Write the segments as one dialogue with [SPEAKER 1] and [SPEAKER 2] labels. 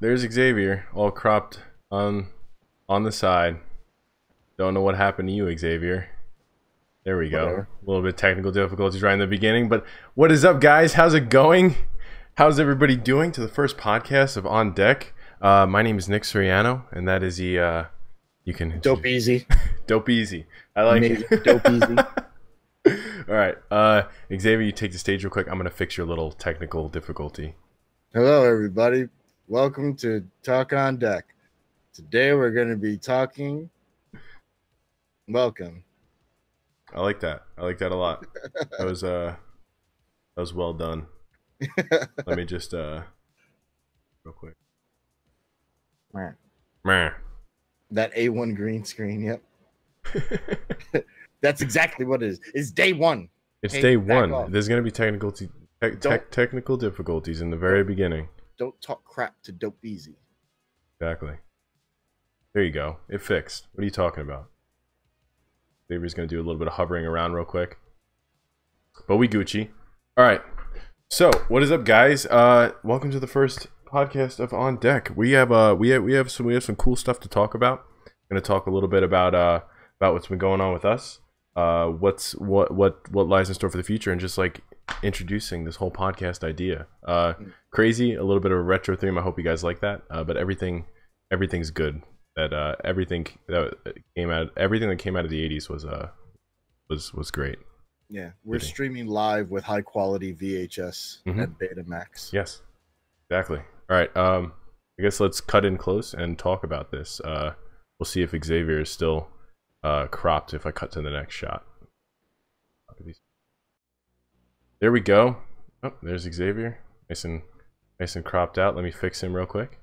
[SPEAKER 1] there's Xavier, all cropped on the side. Don't know what happened to you, Xavier. There we go.
[SPEAKER 2] Whatever.
[SPEAKER 1] A little bit of technical difficulties right in the beginning, but what is up, guys? How's it going? How's everybody doing to the first podcast of On Deck? My name is Nic Suriano, and that is the you can
[SPEAKER 2] Dope easy.
[SPEAKER 1] Dope easy. I like it.
[SPEAKER 2] Dope easy.
[SPEAKER 1] All right, Xavier, you take the stage real quick. I'm gonna fix your little technical difficulty.
[SPEAKER 2] Hello, everybody. Welcome to Talk on Deck. Today we're going to be talking. Welcome.
[SPEAKER 1] I like that. I like that a lot. That was well done. Let me just real quick. Meh.
[SPEAKER 2] That A1 green screen. Yep. That's exactly what it is. It's day one.
[SPEAKER 1] It's
[SPEAKER 2] Hey,
[SPEAKER 1] day
[SPEAKER 2] back
[SPEAKER 1] one.
[SPEAKER 2] off.
[SPEAKER 1] There's gonna be technical difficulties in the very beginning.
[SPEAKER 2] Don't talk crap to Dope Easy.
[SPEAKER 1] Exactly. There you go. It fixed. What are you talking about? Xavier's gonna do a little bit of hovering around real quick. But we Gucci. Alright. So, what is up, guys? Welcome to the first podcast of On Deck. We have some cool stuff to talk about. Gonna talk a little bit about what's been going on with us. What lies in store for the future, and just like introducing this whole podcast idea. Crazy, a little bit of a retro theme. I hope you guys like that. But everything's good. That everything that came out of the 80s was great.
[SPEAKER 2] Yeah, we're streaming live with high quality VHS and Betamax.
[SPEAKER 1] Yes, exactly. All right. I guess let's cut in close and talk about this. We'll see if Xavier is still cropped if I cut to the next shot. There we go. Oh, there's Xavier. Nice and cropped out. Let me fix him real quick.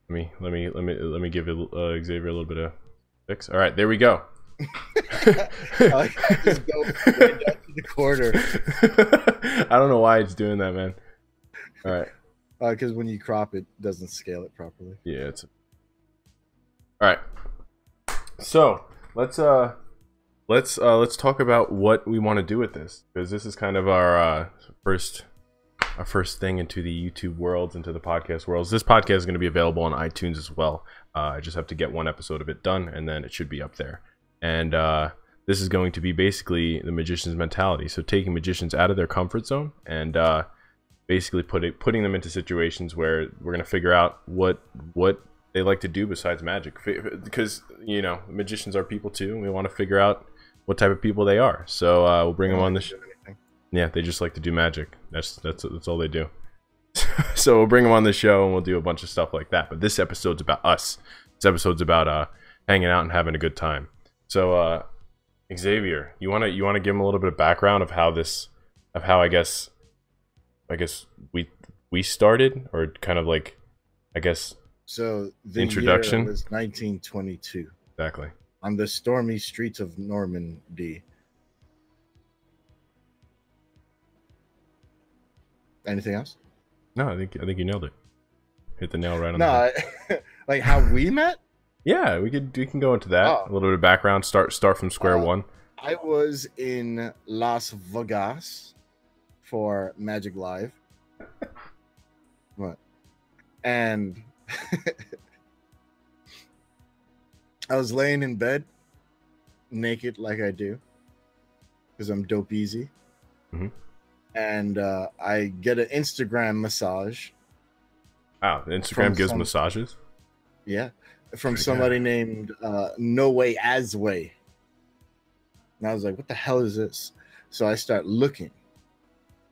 [SPEAKER 1] Let me give Xavier a little bit of fix. All right, there we go.
[SPEAKER 2] I just go right down to the corner.
[SPEAKER 1] I don't know why it's doing that, man. All right.
[SPEAKER 2] Because when you crop it, doesn't scale it properly.
[SPEAKER 1] Yeah, it's all right. So let's talk about what we want to do with this, because this is kind of our first thing into the YouTube worlds, into the podcast worlds. This podcast is going to be available on iTunes as well. I just have to get one episode of it done, and then it should be up there. And this is going to be basically the magician's mentality. So taking magicians out of their comfort zone and basically putting them into situations where we're going to figure out what they like to do besides magic. Because, you know, magicians are people too, and we want to figure out what type of people they are. So we'll bring them on the show. Yeah, they just like to do magic. That's all they do. So we'll bring them on the show, and we'll do a bunch of stuff like that. But this episode's about us. This episode's about hanging out and having a good time. So Xavier, you wanna give them a little bit of background of how I guess we started, or kind of like, I guess.
[SPEAKER 2] So the
[SPEAKER 1] introduction
[SPEAKER 2] year was 1922.
[SPEAKER 1] Exactly.
[SPEAKER 2] On the stormy streets of Normandy. Anything else?
[SPEAKER 1] No, I think you nailed it. Hit the nail right on the head.
[SPEAKER 2] Like how we met?
[SPEAKER 1] Yeah, we can go into that. A little bit of background. Start from square one.
[SPEAKER 2] I was in Las Vegas for Magic Live. What? And I was laying in bed, naked like I do, because I'm dope easy. And I get an Instagram massage.
[SPEAKER 1] Wow, Instagram gives massages?
[SPEAKER 2] Yeah, from somebody named No Way As Way. And I was like, what the hell is this? So I start looking,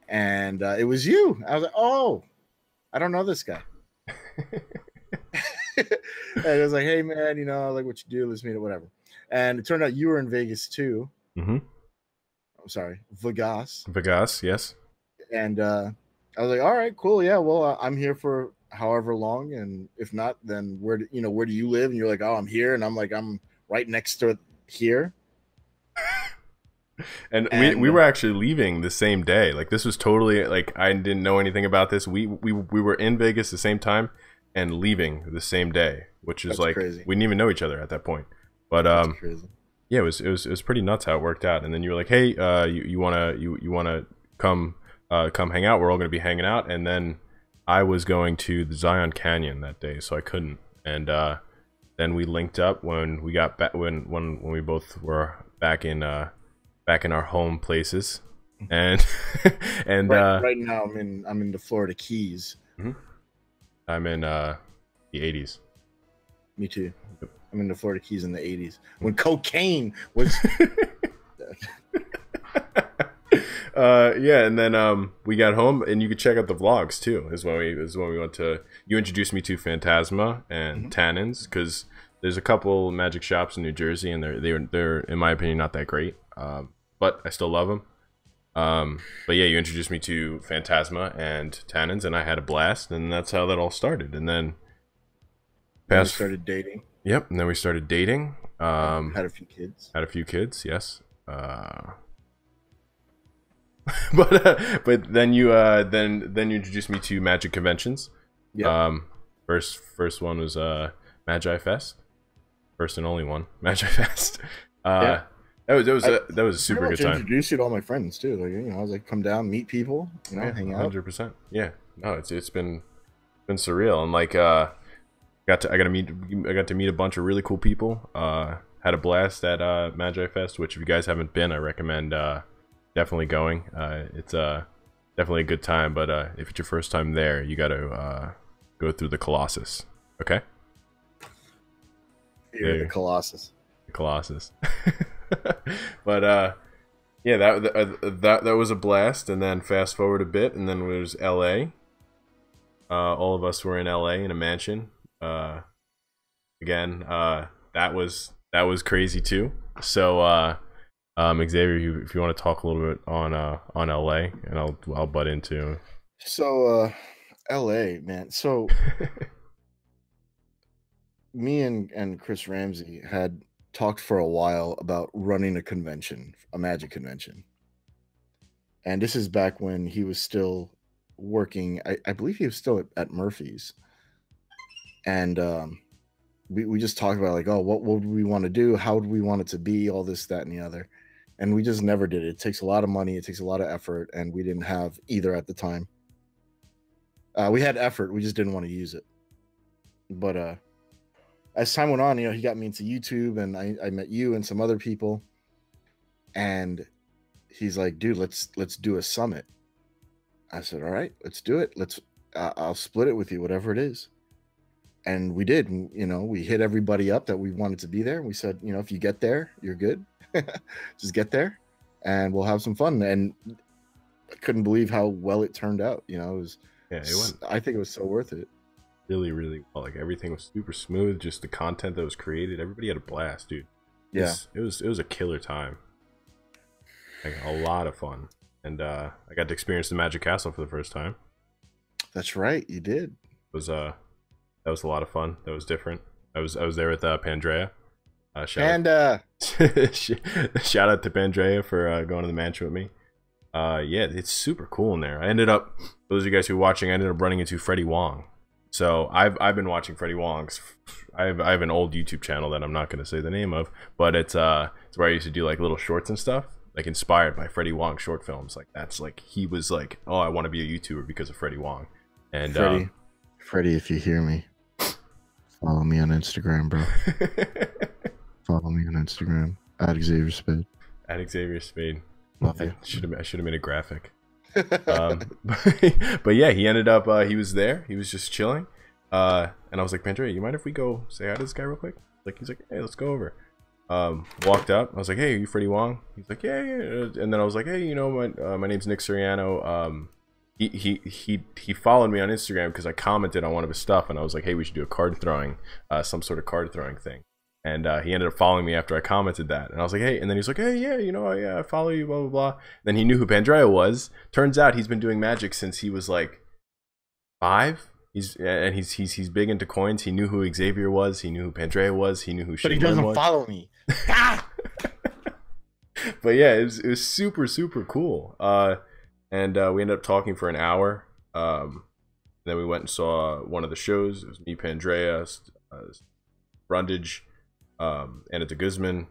[SPEAKER 2] and it was you. I was like, oh, I don't know this guy. And it was like, hey man, you know, I like what you do, let's meet up, whatever. And it turned out you were in Vegas too. I'm sorry, Vegas,
[SPEAKER 1] yes.
[SPEAKER 2] And I was like, all right, cool, yeah, well, I'm here for however long, and if not, then where do you live? And you're like, oh, I'm here. And I'm like, I'm right next to here.
[SPEAKER 1] And we were actually leaving the same day. Like, this was totally, like, I didn't know anything about this. We were in Vegas the same time and leaving the same day, which is
[SPEAKER 2] That's
[SPEAKER 1] like
[SPEAKER 2] crazy.
[SPEAKER 1] We didn't even know each other at that point. But yeah, it was pretty nuts how it worked out. And then you were like, hey, you wanna come hang out? We're all gonna be hanging out. And then I was going to the Zion Canyon that day, so I couldn't. And then we linked up when we got back when we both were back in our home places. And and
[SPEAKER 2] right now I'm in the Florida Keys.
[SPEAKER 1] I'm in the 80s.
[SPEAKER 2] Me too. I'm in the Florida Keys in the 80s when cocaine was.
[SPEAKER 1] Yeah, and then we got home, and you could check out the vlogs too. Is when we went to. You introduced me to Phantasma and Tannins, because there's a couple magic shops in New Jersey, and they're in my opinion not that great. But I still love them. But yeah, you introduced me to Phantasma and Tannins, and I had a blast, and that's how that all started. And then
[SPEAKER 2] we started dating.
[SPEAKER 1] Yep, and then we started dating.
[SPEAKER 2] Had a few kids.
[SPEAKER 1] Had a few kids, yes. But then you introduced me to magic conventions.
[SPEAKER 2] Yep.
[SPEAKER 1] First one was Magi Fest. First and only one, Magi Fest.
[SPEAKER 2] Yeah.
[SPEAKER 1] That was a super good time.
[SPEAKER 2] Introduced you to all my friends too. Like, I was like, come down, meet people, hang out.
[SPEAKER 1] 100%. Yeah. No, it's been surreal, and like I got to meet a bunch of really cool people. Had a blast at Magi Fest, which if you guys haven't been, I recommend definitely going. It's definitely a good time, but if it's your first time there, you got to go through the Colossus. Okay.
[SPEAKER 2] You're the Colossus.
[SPEAKER 1] The Colossus. But yeah, that was a blast. And then fast forward a bit, and then it was LA. All of us were in LA in a mansion. Again, that was crazy too. So Xavier, if you want to talk a little bit on LA, and I'll butt into.
[SPEAKER 2] So LA, man. So me and Chris Ramsey had talked for a while about running a magic convention. And this is back when he was still working. I believe he was still at Murphy's. And we just talked about like, oh, what would we want to do? How would we want it to be? All this, that, and the other. And we just never did it. It takes a lot of money. It takes a lot of effort. And we didn't have either at the time. We had effort. We just didn't want to use it. But as time went on, he got me into YouTube, and I met you and some other people. And he's like, dude, let's do a summit. I said, all right, let's do it. I'll split it with you, whatever it is. And we did. We hit everybody up that we wanted to be there. We said, if you get there, you're good. Just get there and we'll have some fun. And I couldn't believe how well it turned out. It went. I think it was so worth it.
[SPEAKER 1] Really, really well. Like, everything was super smooth. Just the content that was created, everybody had a blast, dude.
[SPEAKER 2] Yeah,
[SPEAKER 1] it was a killer time. Like, a lot of fun. And I got to experience the Magic Castle for the first time. That's right, you did. That was a lot of fun. That was different. I was there with Pandrea. Shout out to Pandrea for going to the mansion with me. Yeah, it's super cool in there. I ended up, those of you guys who are watching, I ended up running into Freddie Wong. So I've been watching Freddie Wong's. I have an old YouTube channel that I'm not going to say the name of, but it's where I used to do like little shorts and stuff, like inspired by Freddie Wong short films. Like, that's like, he was like, oh, I want to be a YouTuber because of Freddie Wong. And
[SPEAKER 2] Freddie, if you hear me, follow me on Instagram, bro. Follow me on Instagram at Xavier Spade.
[SPEAKER 1] At Xavier Spade.
[SPEAKER 2] Love you.
[SPEAKER 1] I should have made a graphic. But yeah, he ended up he was there. He was just chilling. And I was like, Pandrea, you mind if we go say hi to this guy real quick? Like, he's like, hey, let's go over. Walked up. I was like, hey, are you Freddie Wong? He's like, yeah. And then I was like, hey, my name's Nic Suriano. He followed me on Instagram because I commented on one of his stuff, and I was like, hey, we should do a card throwing, some sort of card throwing thing. And he ended up following me after I commented that. And I was like, hey, and then he's like, hey, yeah, I follow you, blah, blah, blah. Then he knew who Pandrea was. Turns out he's been doing magic since he was like 5. He's big into coins. He knew who Xavier was. He knew who Pandrea was. He knew who Shane was.
[SPEAKER 2] But he doesn't follow me.
[SPEAKER 1] But yeah, it was super, super cool. And we ended up talking for an hour. Then we went and saw one of the shows. It was me, Pandrea, Brundage, Anna de Guzman,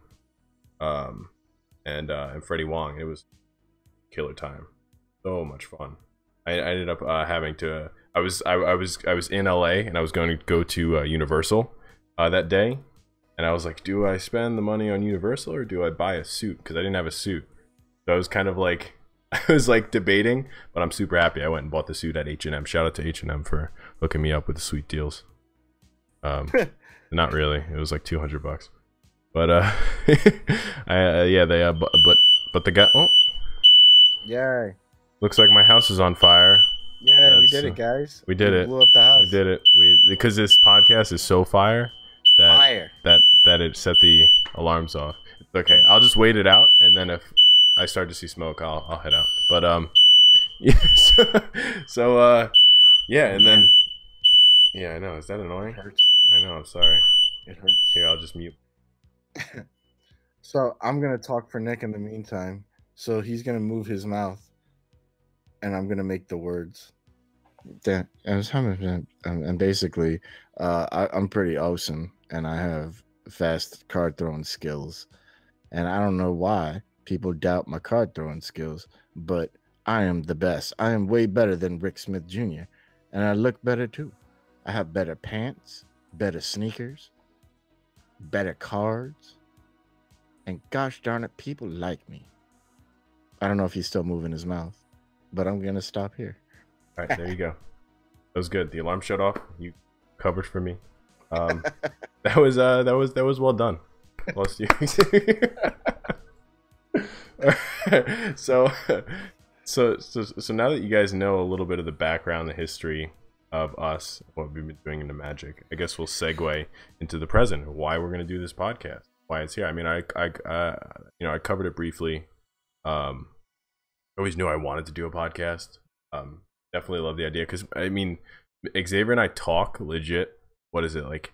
[SPEAKER 1] and Freddie Wong. It was killer time. So much fun. I ended up having to I was in LA and I was going to go to Universal that day, and I was like, do I spend the money on Universal or do I buy a suit? Because I didn't have a suit. So I was kind of like, I was like debating, but I'm super happy I went and bought the suit at H&M. Shout out to H&M for hooking me up with the sweet deals. Not really. It was like $200. But yeah, they but the guy. Oh,
[SPEAKER 2] Yay!
[SPEAKER 1] looks like my house is on fire.
[SPEAKER 2] Yeah, we did it, guys.
[SPEAKER 1] We did it.
[SPEAKER 2] Blew up the house.
[SPEAKER 1] We did it. Because this podcast is so fire that it set the alarms off. It's okay. I'll just wait it out, and then if I start to see smoke, I'll head out. But yeah. Yeah, and then yeah, I know. Is that annoying?
[SPEAKER 2] It hurts.
[SPEAKER 1] I know. I'm sorry.
[SPEAKER 2] It hurts.
[SPEAKER 1] Here, I'll just mute.
[SPEAKER 2] So I'm gonna talk for Nick in the meantime. So he's gonna move his mouth, and I'm gonna make the words. And basically, I'm pretty awesome, and I have fast card throwing skills. And I don't know why people doubt my card throwing skills, but I am the best. I am way better than Rick Smith Jr., and I look better too. I have better pants, better sneakers, better cards, and gosh darn it, people like me. I don't know if he's still moving his mouth, but I'm gonna stop here.
[SPEAKER 1] All right, there you go. That was good. The alarm shut off. You covered for me. That was well done. Lost you. So now that you guys know a little bit of the background, the history of us, what we've been doing into magic, I guess we'll segue into the present. Why we're gonna do this podcast? Why it's here? I mean, I covered it briefly. I always knew I wanted to do a podcast. Definitely love the idea because I mean, Xavier and I talk legit. What is it like?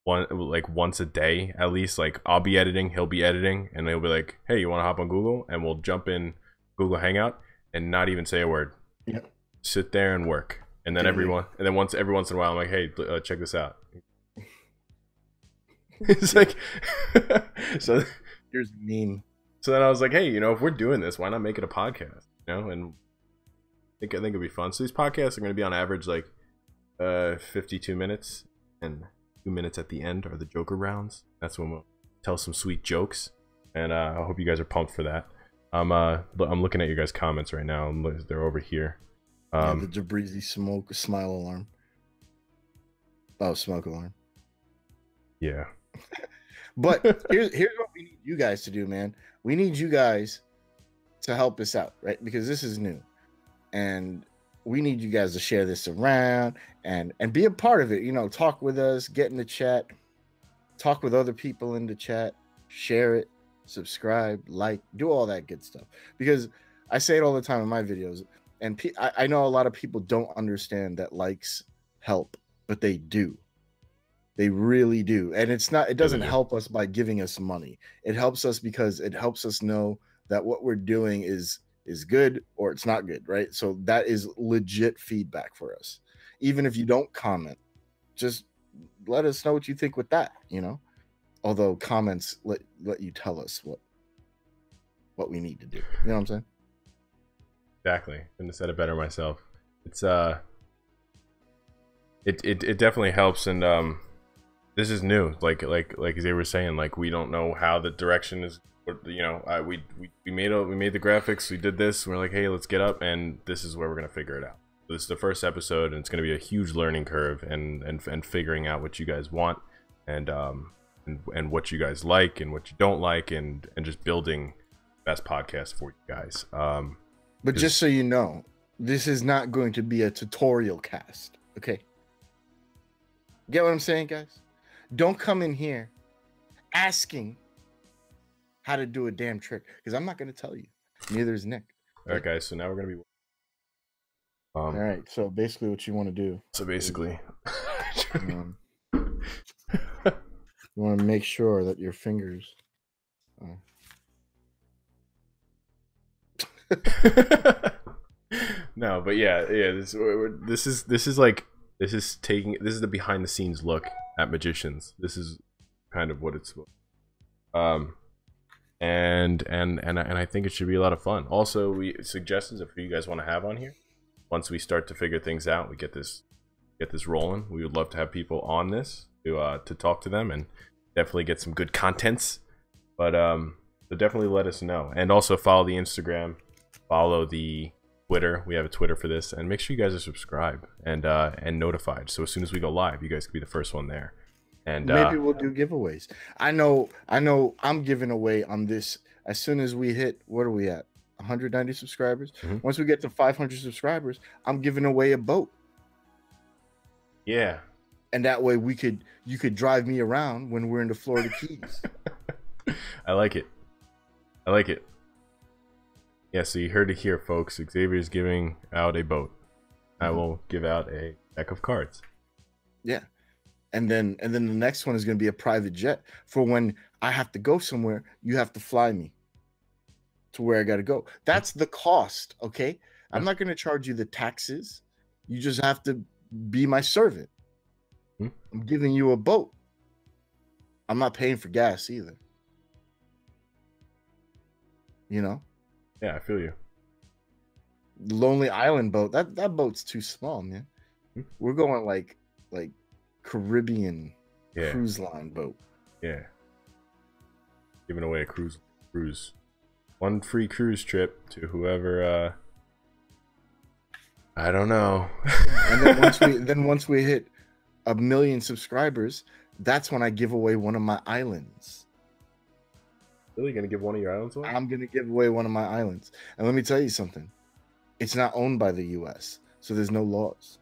[SPEAKER 1] Once a day at least. Like I'll be editing, he'll be editing, and he'll be like, "Hey, you want to hop on Google?" And we'll jump in Google Hangout and not even say a word.
[SPEAKER 2] Yep.
[SPEAKER 1] Sit there and work. And then every once in a while, I'm like, "Hey, check this out." It's like, so
[SPEAKER 2] here's a meme.
[SPEAKER 1] So then I was like, hey, if we're doing this, why not make it a podcast? And I think it'd be fun. So these podcasts are going to be on average like 52 minutes, and 2 minutes at the end are the Joker rounds. That's when we'll tell some sweet jokes, and I hope you guys are pumped for that. I'm looking at your guys' comments right now. They're over here.
[SPEAKER 2] The Jabrizi smile alarm. Oh, smoke alarm.
[SPEAKER 1] Yeah.
[SPEAKER 2] But here's what we need you guys to do, man. We need you guys to help us out, right? Because this is new, and we need you guys to share this around and be a part of it. Talk with us, get in the chat, talk with other people in the chat, share it, subscribe, like, do all that good stuff. Because I say it all the time in my videos, and I know a lot of people don't understand that likes help, but they do. They really do. And it doesn't help us by giving us money. It helps us because it helps us know that what we're doing is good or it's not good, right? So that is legit feedback for us. Even if you don't comment, just let us know what you think with that, Although comments let you tell us what we need to do. You know what I'm saying?
[SPEAKER 1] Exactly. Couldn't have said it better myself. It's it definitely helps, and this is new. Like they were saying, like we don't know how the direction is. We made the graphics. We did this. We're like, hey, let's get up, and this is where we're gonna figure it out. So this is the first episode, and it's gonna be a huge learning curve, and figuring out what you guys want, and what you guys like and what you don't like, and just building the best podcast for you guys.
[SPEAKER 2] But just so you know, this is not going to be a tutorial cast. Okay. Get what I'm saying, guys? Don't come in here asking how to do a damn trick, because I'm not going to tell you. Neither is Nick.
[SPEAKER 1] All right, guys. So now we're going to be.
[SPEAKER 2] All right. So basically, what you want to do.
[SPEAKER 1] So basically,
[SPEAKER 2] you want to make sure that your fingers.
[SPEAKER 1] No, but yeah. This is the behind the scenes look at magicians. This is kind of what it's. And I think it should be a lot of fun. Also, suggestions if you guys want to have on here, once we start to figure things out, we get this rolling. We would love to have people on this to talk to them and definitely get some good contents. But so definitely let us know, and also follow the Instagram, follow the Twitter. We have a Twitter for this, and make sure you guys are subscribed and notified. So as soon as we go live, you guys can be the first one there. And
[SPEAKER 2] maybe we'll do giveaways. I know I'm giving away on this as soon as we hit, what are we at? 190 subscribers. Once we get to 500 subscribers, I'm giving away a boat.
[SPEAKER 1] Yeah.
[SPEAKER 2] And that way you could drive me around when we're in the Florida Keys.
[SPEAKER 1] I like it. I like it. Yeah, so you heard it here, folks. Xavier's giving out a boat. I will give out a deck of cards.
[SPEAKER 2] Yeah. And then the next one is going to be a private jet for when I have to go somewhere, you have to fly me to where I got to go. That's the cost, okay? I'm not going to charge you the taxes. You just have to be my servant. I'm giving you a boat. I'm not paying for gas either. You know?
[SPEAKER 1] Yeah, I feel you.
[SPEAKER 2] Lonely Island boat. That boat's too small, man. We're going like Caribbean cruise line boat.
[SPEAKER 1] Yeah. Giving away a cruise. One free cruise trip to whoever I don't know.
[SPEAKER 2] And then once we hit 1 million subscribers, that's when I give away one of my islands.
[SPEAKER 1] Really gonna give one of your islands away?
[SPEAKER 2] I'm gonna give away one of my islands. And let me tell you something. It's not owned by the US, so there's no laws.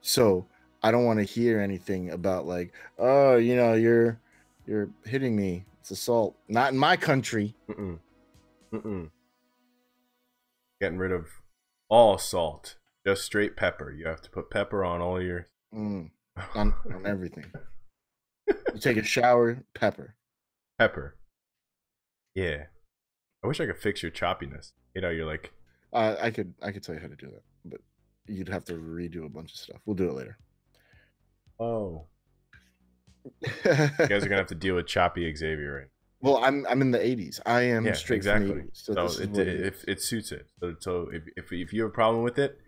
[SPEAKER 2] So I don't want to hear anything about like, oh, you know, you're hitting me. It's assault. Not in my country.
[SPEAKER 1] Getting rid of all salt. Just straight pepper. You have to put pepper on all your
[SPEAKER 2] on everything. You take a shower, pepper.
[SPEAKER 1] Yeah. I wish I could fix your choppiness. You know, you're like
[SPEAKER 2] I could tell you how to do that, but you'd have to redo a bunch of stuff. We'll do it later.
[SPEAKER 1] Oh. You guys are gonna have to deal with choppy Xavier, right?
[SPEAKER 2] Well, I'm in the 80s. I am straight from the 80s.
[SPEAKER 1] So it suits it. So if you have a problem with it,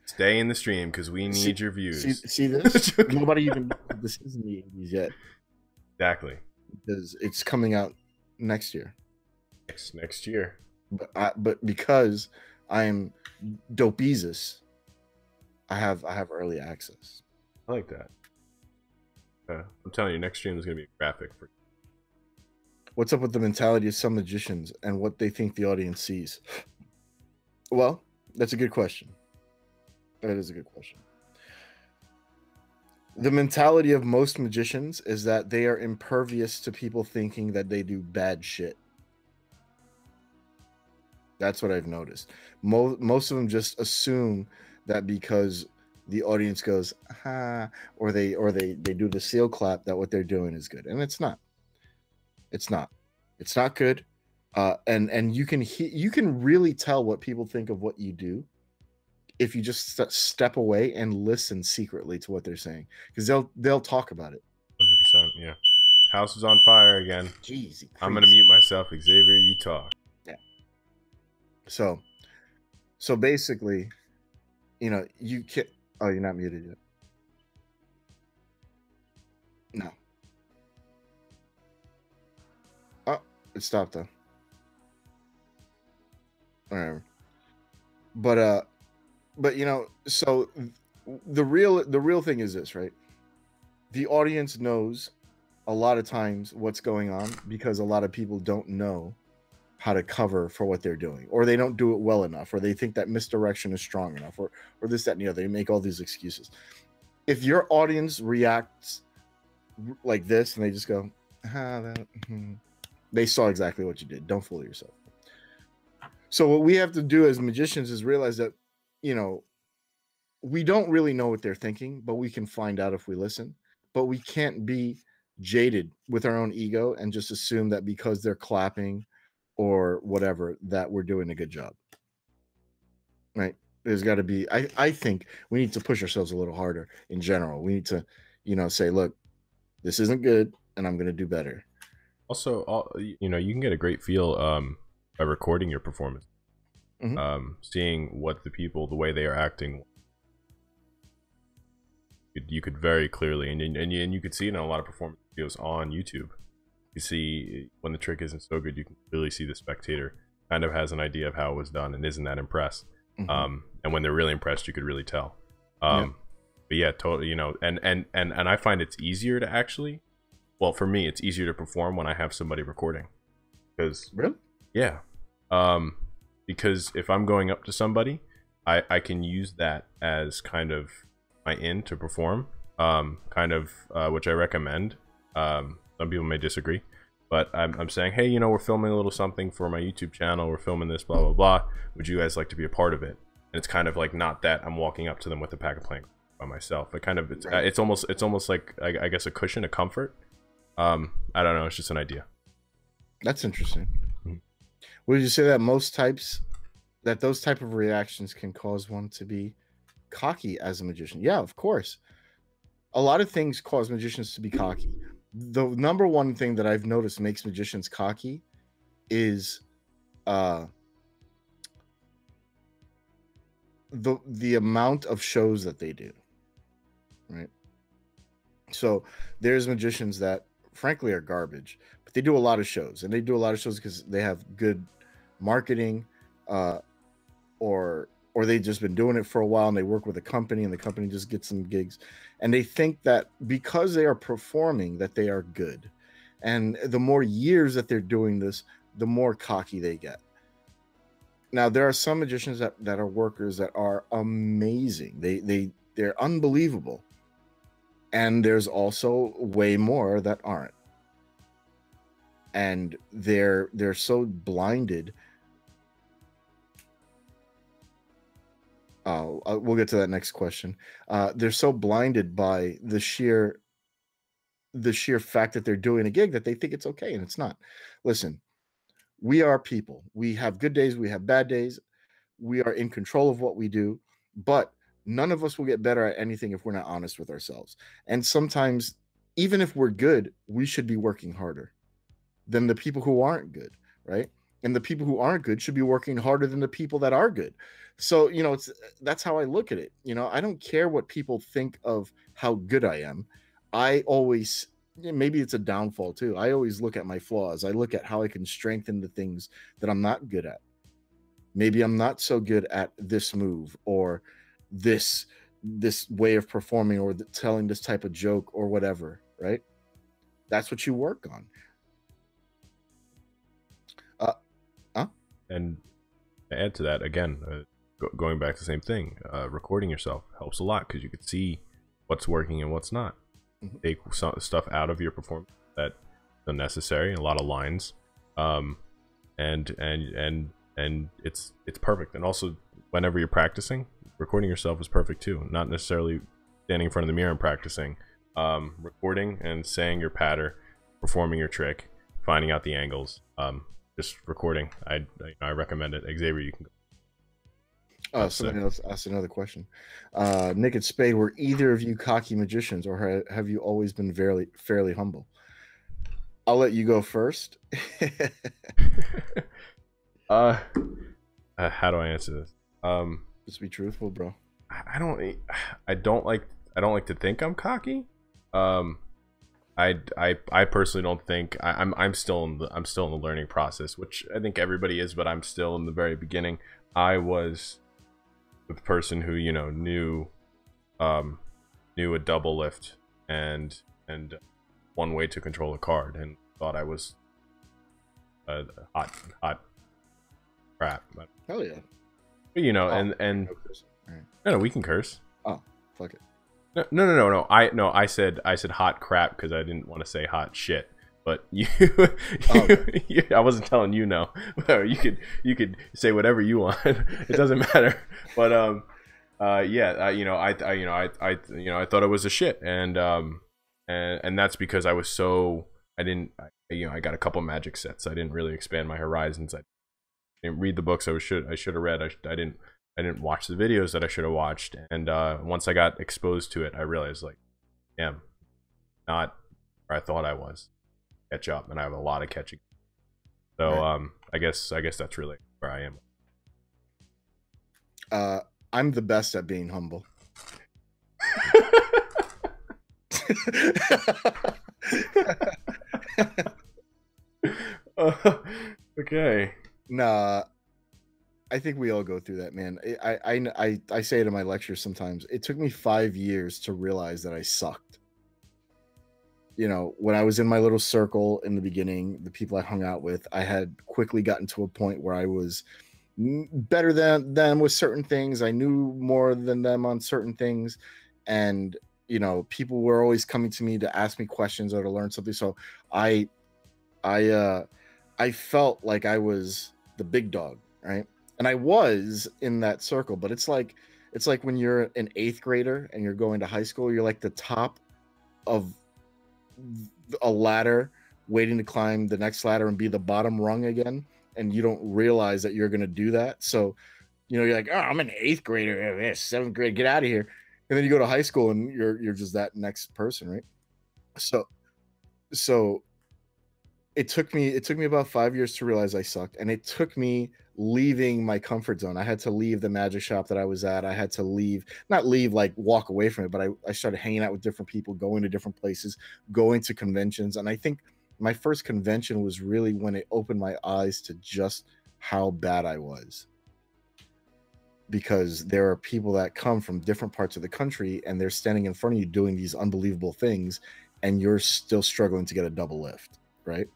[SPEAKER 1] stay in the stream because we need your views.
[SPEAKER 2] See this? Nobody even knows this is in the 80s yet.
[SPEAKER 1] Exactly.
[SPEAKER 2] Because it's coming out next year.
[SPEAKER 1] Next year.
[SPEAKER 2] But because I am dope-easus, I have early access.
[SPEAKER 1] I like that. I'm telling you, next stream is going to be graphic.
[SPEAKER 2] What's up with the mentality of some magicians and what they think the audience sees? Well, that's a good question. That is a good question. The mentality of most magicians is that they are impervious to people thinking that they do bad shit. That's what I've noticed. Most of them just assume that because the audience goes, ha, or they do the seal clap, that what they're doing is good. And it's not. It's not. It's not good. And you can really tell what people think of what you do if you just step away and listen secretly to what they're saying, because they'll talk about it.
[SPEAKER 1] 100%. Yeah. House is on fire again.
[SPEAKER 2] Jeez,
[SPEAKER 1] I'm gonna mute myself. Xavier, you talk.
[SPEAKER 2] Yeah. So basically, you know, you can. Oh, you're not muted yet. No. Oh, it stopped though. Whatever. But you know, so the real thing is this, right? The audience knows a lot of times what's going on because a lot of people don't know how to cover for what they're doing, or they don't do it well enough, or they think that misdirection is strong enough, or this, that, and the other. They make all these excuses. If your audience reacts like this and they just go, they saw exactly what you did. Don't fool yourself. So what we have to do as magicians is realize that, you know, we don't really know what they're thinking, but we can find out if we listen. But we can't be jaded with our own ego and just assume that because they're clapping or whatever, that we're doing a good job. Right? There's got to be, I think we need to push ourselves a little harder in general. We need to, you know, say, look, this isn't good and I'm going to do better.
[SPEAKER 1] Also, you know, you can get a great feel by recording your performance. Seeing what the people, the way they are acting, you could very clearly, and you could see it in a lot of performance videos on YouTube. You see when the trick isn't so good, you can clearly see the spectator kind of has an idea of how it was done and isn't that impressed. And when they're really impressed, you could really tell. But yeah, totally. You know, and I find it's easier to actually, well, for me, it's easier to perform when I have somebody recording. Because
[SPEAKER 2] Really?
[SPEAKER 1] yeah, because if I'm going up to somebody, I can use that as kind of my in to perform, which I recommend. Some people may disagree, but I'm saying, hey, you know, we're filming a little something for my YouTube channel. We're filming this, blah blah blah. Would you guys like to be a part of it? And it's kind of like not that I'm walking up to them with a pack of plank by myself. It kind of it's almost like I guess a cushion, a comfort. I don't know. It's just an idea.
[SPEAKER 2] That's interesting. Would you say that those type of reactions can cause one to be cocky as a magician? Yeah, of course. A lot of things cause magicians to be cocky. The number one thing that I've noticed makes magicians cocky is the amount of shows that they do. Right? So there's magicians that frankly are garbage, but they do a lot of shows, and they do a lot of shows because they have good marketing, or they've just been doing it for a while, and they work with a company, and the company just gets them gigs, and they think that because they are performing that they are good, and the more years that they're doing this, the more cocky they get. Now there are some magicians that are workers that are amazing. They're unbelievable. And there's also way more that aren't. And they're so blinded. We'll get to that next question. They're so blinded by the sheer fact that they're doing a gig that they think it's okay, and it's not. Listen, we are people. We have good days, we have bad days. We are in control of what we do, but none of us will get better at anything if we're not honest with ourselves. And sometimes, even if we're good, we should be working harder than the people who aren't good, right? And the people who aren't good should be working harder than the people that are good. So, you know, that's how I look at it. You know, I don't care what people think of how good I am. I always, maybe it's a downfall too, I always look at my flaws. I look at how I can strengthen the things that I'm not good at. Maybe I'm not so good at this move, or this way of performing, or telling this type of joke, or whatever, right? That's what you work on.
[SPEAKER 1] And to add to that, again, going back to the same thing, recording yourself helps a lot because you can see what's working and what's not. Take some stuff out of your performance that's unnecessary, a lot of lines, and it's perfect. And also, whenever you're practicing, recording yourself is perfect too. Not necessarily standing in front of the mirror and practicing. Recording and saying your patter, performing your trick, finding out the angles. Just recording. I recommend it. Xavier, you can go.
[SPEAKER 2] Somebody else asked another question. Nic Spade, were either of you cocky magicians, or have you always been fairly humble? I'll let you go first.
[SPEAKER 1] How do I answer this?
[SPEAKER 2] Just be truthful, bro.
[SPEAKER 1] I don't like to think I'm cocky. I personally don't think I'm still in the learning process, which I think everybody is, but I'm still in the very beginning. I was the person who, you know, knew a double lift and one way to control a card, and thought I was hot crap.
[SPEAKER 2] Hell yeah.
[SPEAKER 1] But, you know, and no, we can curse.
[SPEAKER 2] Oh, fuck it.
[SPEAKER 1] No. I said hot crap because I didn't want to say hot shit. But I wasn't telling you no. You could say whatever you want. It doesn't matter. But I thought it was a shit, and that's because I was I got a couple magic sets. I didn't really expand my horizons. I didn't read the books I should have read. I didn't watch the videos that I should have watched, and once I got exposed to it, I realized, like, damn, not where I thought I was. Catch up, and I have a lot of catching. So right. I guess that's really where I am.
[SPEAKER 2] Uh, I'm the best at being humble.
[SPEAKER 1] Okay.
[SPEAKER 2] Nah, I think we all go through that, man. I say it in my lectures sometimes. It took me 5 years to realize that I sucked. You know, when I was in my little circle in the beginning, the people I hung out with, I had quickly gotten to a point where I was better than them with certain things. I knew more than them on certain things, and you know, people were always coming to me to ask me questions or to learn something. So I, I, uh, I felt like I was the big dog, right? And I was in that circle, but it's like when you're an eighth grader and you're going to high school, you're like the top of a ladder waiting to climb the next ladder and be the bottom rung again, and you don't realize that you're going to do that. So you know, you're like, oh, I'm an eighth grader, seventh grade, get out of here. And then you go to high school and you're just that next person, right? So so it took me about 5 years to realize I sucked, and it took me leaving my comfort zone. I had to leave the magic shop that I was at. I had to leave, not leave like walk away from it, but I started hanging out with different people, going to different places, going to conventions. And I think my first convention was really when it opened my eyes to just how bad I was, because there are people that come from different parts of the country and they're standing in front of you doing these unbelievable things, and you're still struggling to get a double lift, right?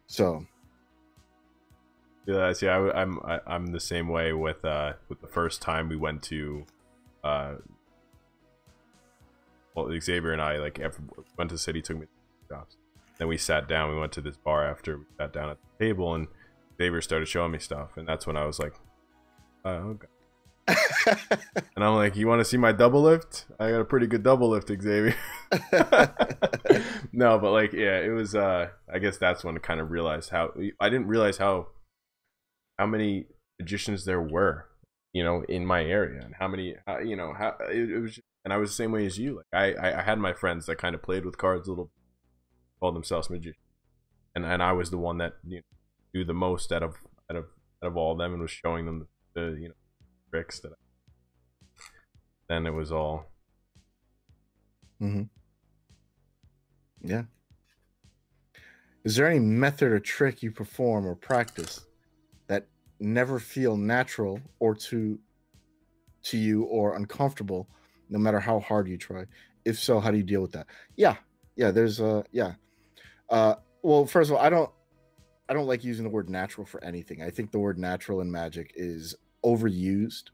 [SPEAKER 2] So
[SPEAKER 1] Yeah, see, I'm the same way with the first time we went to, uh, well, Xavier and I like went to the city, took me to shops. Then we sat down. We went to this bar after we sat down at the table, and Xavier started showing me stuff, and that's when I was like, okay. And I'm like, you want to see my double lift? I got a pretty good double lift, Xavier. No, but like, yeah, it was. I guess that's when I kind of realized how I didn't realize how many magicians there were, you know, in my area, and how many, you know, how it was. And I was the same way as you. Like, I had my friends that kind of played with cards a little, called themselves magicians, and I was the one that, you know, knew the most out of all of them, and was showing them the you know, tricks that. Then it was all.
[SPEAKER 2] mm-hmm. Yeah. Is there any method or trick you perform or practice that never feel natural or to you or uncomfortable, no matter how hard you try? If so, how do you deal with that? Yeah, yeah. There's yeah. Well, first of all, I don't like using the word natural for anything. I think the word natural in magic is overused,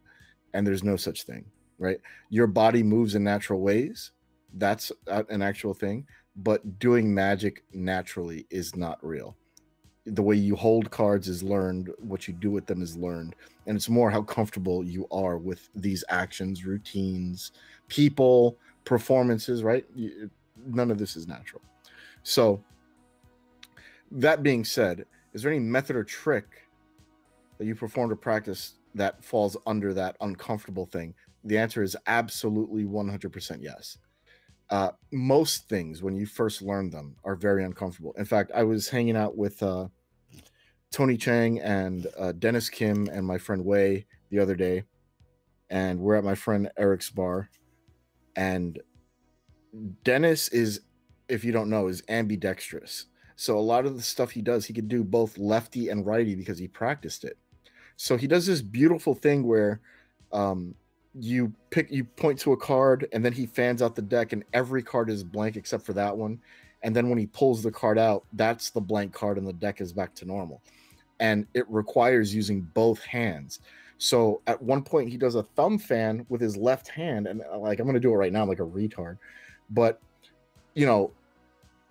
[SPEAKER 2] and there's no such thing, right? Your body moves in natural ways. That's an actual thing, but doing magic naturally is not real. The way you hold cards is learned, what you do with them is learned, and it's more how comfortable you are with these actions, routines, people, performances, right? None of this is natural. So that being said, is there any method or trick that you performed or practice that falls under that uncomfortable thing? The answer is absolutely 100% yes. Most things, when you first learn them, are very uncomfortable. In fact, I was hanging out with Tony Chang and Dennis Kim and my friend Wei the other day, and we're at my friend Eric's bar. And Dennis is, if you don't know, is ambidextrous. So a lot of the stuff he does, he could do both lefty and righty because he practiced it. So he does this beautiful thing where you point to a card, and then he fans out the deck, and every card is blank except for that one. And then when he pulls the card out, that's the blank card, and the deck is back to normal. And it requires using both hands. So at one point, he does a thumb fan with his left hand, and like, I'm going to do it right now, I'm like a retard, but you know,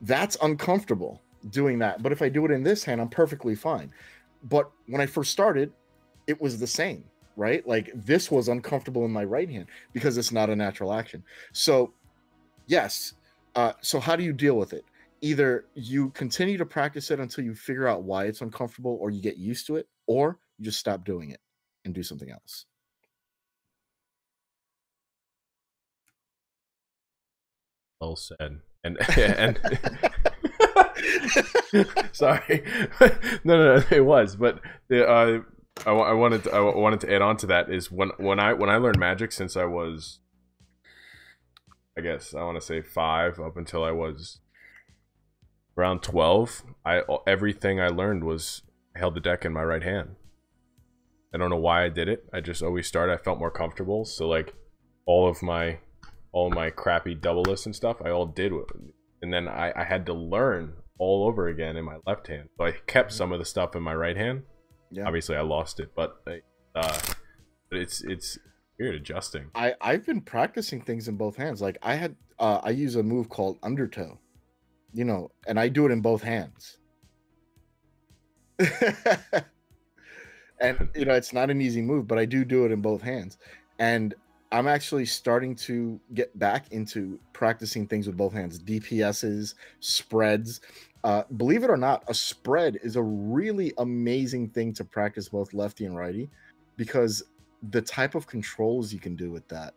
[SPEAKER 2] that's uncomfortable doing that. But if I do it in this hand, I'm perfectly fine. But when I first started, it was the same, right? Like, this was uncomfortable in my right hand because it's not a natural action. So yes. So how do you deal with it? Either you continue to practice it until you figure out why it's uncomfortable, or you get used to it, or you just stop doing it and do something else.
[SPEAKER 1] Well said. And sorry. No, it was. But I wanted to add on to that is when I learned Magic since I was, I guess I want to say 5 up until I was around 12. Everything I learned was I held the deck in my right hand. I don't know why I did it. I just always started. I felt more comfortable. So like all of my crappy double lists and stuff, I all did with it. And then I had to learn all over again in my left hand. So I kept some of the stuff in my right hand. Yeah. Obviously I lost it, but it's weird adjusting.
[SPEAKER 2] I've been practicing things in both hands. Like I use a move called undertow, you know, and I do it in both hands. And you know, it's not an easy move, but I do it in both hands. And I'm actually starting to get back into practicing things with both hands. DPSs, spreads. Believe it or not, a spread is a really amazing thing to practice both lefty and righty, because the type of controls you can do with that,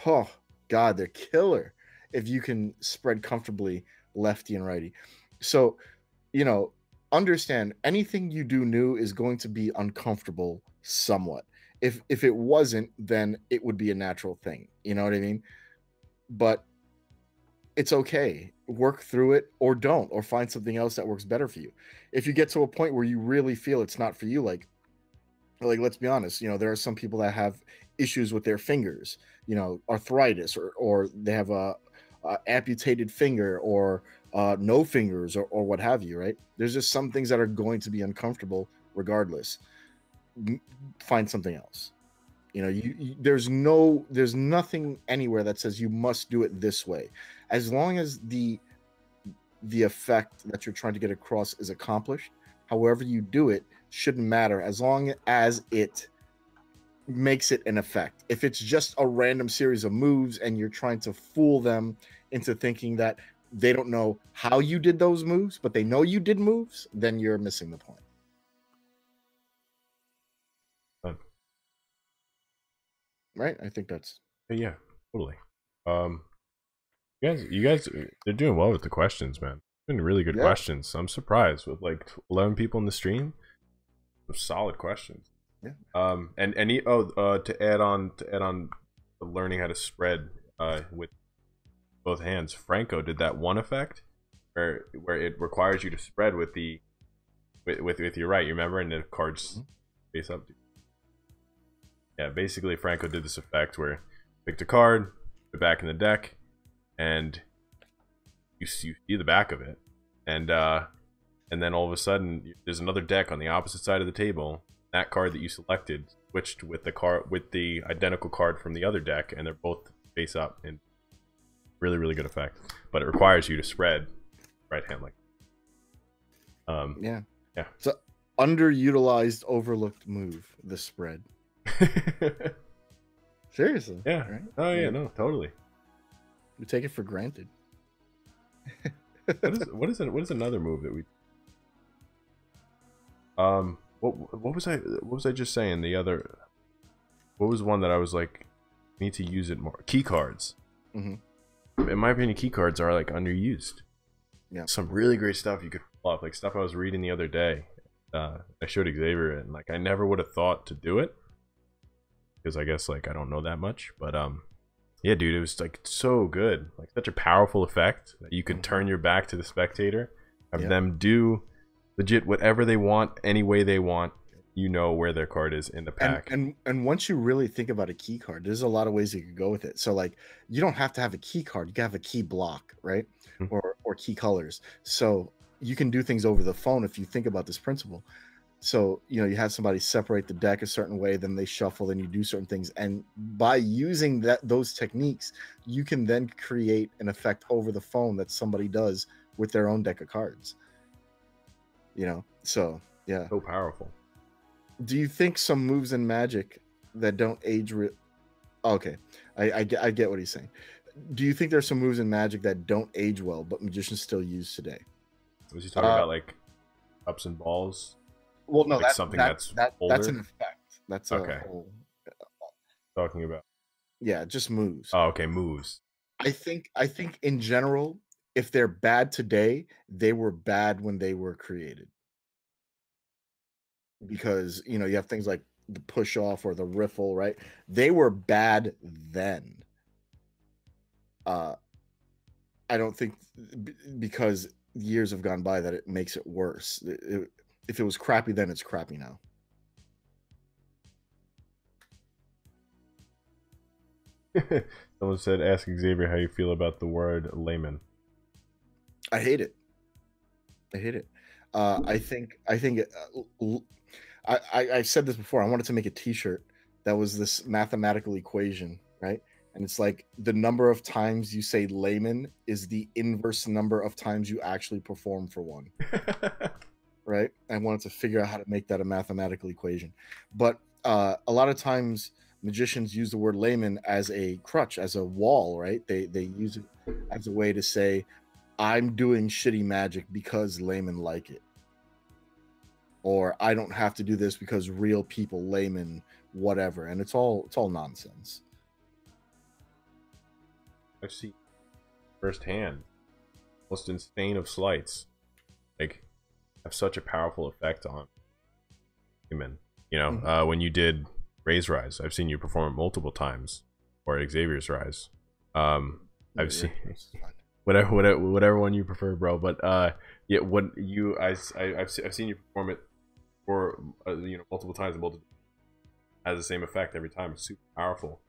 [SPEAKER 2] oh god, they're killer if you can spread comfortably lefty and righty. So, you know, understand anything you do new is going to be uncomfortable somewhat. If it wasn't, then it would be a natural thing. You know what I mean? But it's okay. Work through it, or don't, or find something else that works better for you. If you get to a point where you really feel it's not for you, like let's be honest, you know, there are some people that have issues with their fingers, you know, arthritis, or they have a amputated finger, or no fingers, or what have you, right? There's just some things that are going to be uncomfortable regardless. Find something else. You know, there's nothing anywhere that says you must do it this way. As long as the effect that you're trying to get across is accomplished, however you do it shouldn't matter, as long as it makes it an effect. If it's just a random series of moves and you're trying to fool them into thinking that they don't know how you did those moves, but they know you did moves, then you're missing the point. Right? I think that's...
[SPEAKER 1] Yeah, totally. You guys, they're doing well with the questions, man. Been really good questions. I'm surprised with like 11 people in the stream. Some solid questions.
[SPEAKER 2] Yeah.
[SPEAKER 1] To add on learning how to spread with both hands, Franco did that one effect where it requires you to spread with your right. You remember, and the cards face up. Yeah, basically Franco did this effect where picked a card, put it back in the deck, and you see the back of it, and then all of a sudden there's another deck on the opposite side of the table. That card that you selected switched with the identical card from the other deck, and they're both face up. And really good effect, but it requires you to spread right hand like.
[SPEAKER 2] Yeah. It's an underutilized, overlooked move. The spread. Seriously.
[SPEAKER 1] Yeah. Right? Oh yeah. No. Totally.
[SPEAKER 2] We take it for granted.
[SPEAKER 1] What is another move that we? What was I just saying? The other. What was one that I was like, need to use it more? Key cards.
[SPEAKER 2] Mm-hmm.
[SPEAKER 1] In my opinion, key cards are like underused.
[SPEAKER 2] Yeah.
[SPEAKER 1] Some really great stuff you could pull up, like stuff I was reading the other day. I showed Xavier it, and like I never would have thought to do it, because I guess like I don't know that much. But yeah, dude, it was like so good, like such a powerful effect that you could turn your back to the spectator, have them do legit whatever they want, any way they want. You know where their card is in the pack.
[SPEAKER 2] And once you really think about a key card, there's a lot of ways you could go with it. So like, you don't have to have a key card. You can have a key block, right? Mm-hmm. Or key colors. So you can do things over the phone if you think about this principle. So, you know, you have somebody separate the deck a certain way, then they shuffle, then you do certain things. And by using those techniques, you can then create an effect over the phone that somebody does with their own deck of cards. You know, so yeah.
[SPEAKER 1] So powerful.
[SPEAKER 2] Do you think some moves in Magic that don't age okay, I get what he's saying. Do you think there's some moves in Magic that don't age well, but magicians still use today?
[SPEAKER 1] Was he talking about like ups and balls?
[SPEAKER 2] Well, no,
[SPEAKER 1] like
[SPEAKER 2] that's
[SPEAKER 1] something
[SPEAKER 2] that's
[SPEAKER 1] older?
[SPEAKER 2] an effect. That's
[SPEAKER 1] okay.
[SPEAKER 2] A whole...
[SPEAKER 1] Talking about.
[SPEAKER 2] Yeah, just moves.
[SPEAKER 1] Oh, okay, moves.
[SPEAKER 2] I think in general, if they're bad today, they were bad when they were created. because you know you have things like the push off or the riffle, right? They were bad then. I don't think because years have gone by that it makes it worse. If it was crappy then, it's crappy now.
[SPEAKER 1] Someone said, "Ask Xavier how you feel about the word layman."
[SPEAKER 2] I hate it. I hate it. I think I've said this before. I wanted to make a T-shirt that was this mathematical equation, right? And it's like the number of times you say layman is the inverse number of times you actually perform for one, right? I wanted to figure out how to make that a mathematical equation. But a lot of times magicians use the word layman as a crutch, as a wall, right? They use it as a way to say, I'm doing shitty magic because laymen like it. Or I don't have to do this because real people, laymen, whatever. And it's all nonsense.
[SPEAKER 1] I've seen firsthand most insane of sleights like have such a powerful effect on human. You know, when you did Ray's Rise, I've seen you perform it multiple times, or Xavier's Rise. I've seen whatever one you prefer, bro. But yeah, what you I've seen you perform it for you know, multiple times, and multiple has the same effect every time. It's super powerful.